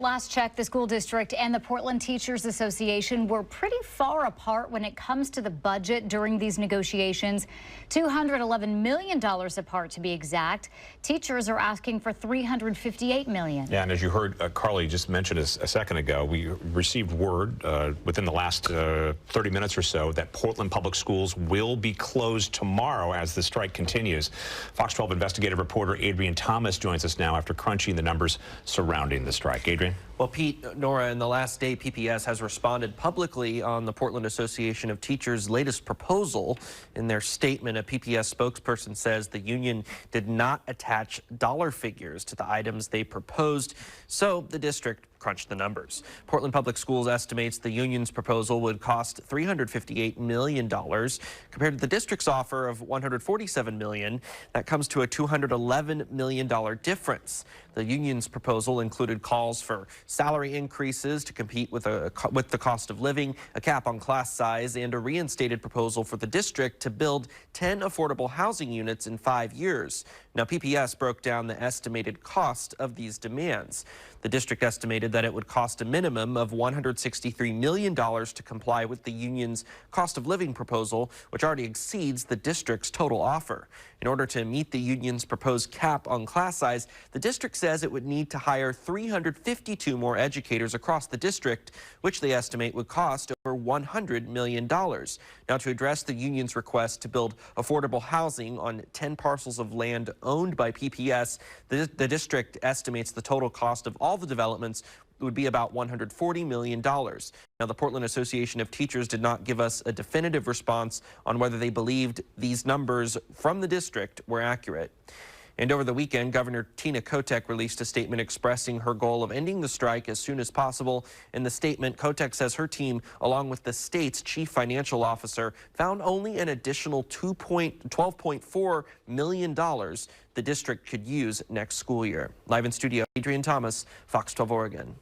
Last check, the school district and the Portland Teachers Association were pretty far apart when it comes to the budget during these negotiations. $211 million apart, to be exact. Teachers are asking for $358 million. Yeah, and as you heard Carly just mention a second ago, we received word within the last 30 minutes or so that Portland Public Schools will be closed tomorrow as the strike continues. Fox 12 investigative reporter Adrian Thomas joins us now after crunching the numbers surrounding the strike. Adrian? Well, Pete, Nora, in the last day, PPS has responded publicly on the Portland Association of Teachers' latest proposal. In their statement, a PPS spokesperson says the union did not attach dollar figures to the items they proposed, so the district crunched the numbers. Portland Public Schools estimates the union's proposal would cost $358 million compared to the district's offer of $147 million. That comes to a $211 million difference. The union's proposal included calls for salary increases to compete with the cost of living, a cap on class size, and a reinstated proposal for the district to build 10 affordable housing units in 5 years. Now, PPS broke down the estimated cost of these demands. The district estimated that it would cost a minimum of $163 million to comply with the union's cost of living proposal, which already exceeds the district's total offer. In order to meet the union's proposed cap on class size, the district says it would need to hire 352 more educators across the district, which they estimate would cost over $100 million. Now, to address the union's request to build affordable housing on 10 parcels of land owned by PPS, the district estimates the total cost of all the developments would be about $140 million. Now, the Portland Association of Teachers did not give us a definitive response on whether they believed these numbers from the district were accurate. And over the weekend, Governor Tina Kotek released a statement expressing her goal of ending the strike as soon as possible. In the statement, Kotek says her team, along with the state's chief financial officer, found only an additional $12.4 million the district could use next school year. Live in studio, Adrian Thomas, Fox 12 Oregon.